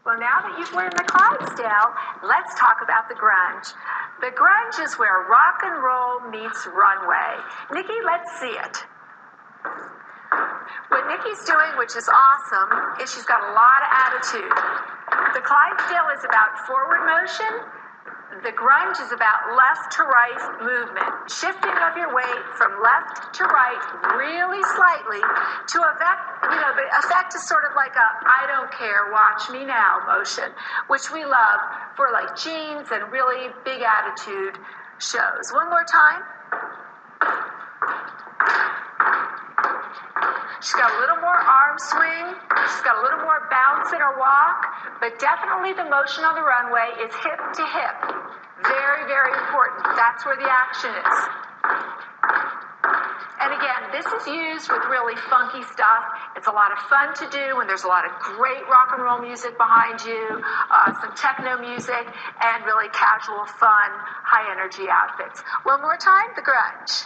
Well, now that you've learned the Clydesdale, let's talk about the grunge. The grunge is where rock and roll meets runway. Nikki, let's see it. What Nikki's doing, which is awesome, is she's got a lot of attitude. The Clydesdale is about forward motion. The grunge is about left to right movement, shifting of your weight from left to right really slightly to affect, the effect is sort of like a I don't care, watch me now motion, which we love for like jeans and really big attitude shows. One more time. She's got a little more arm swing. She's got a little more bounce in her walk, but definitely the motion on the runway is hip to hip. Very, very important. That's where the action is. And again, this is used with really funky stuff. It's a lot of fun to do when there's a lot of great rock and roll music behind you, some techno music, and really casual, fun, high energy outfits. One more time, the grunge.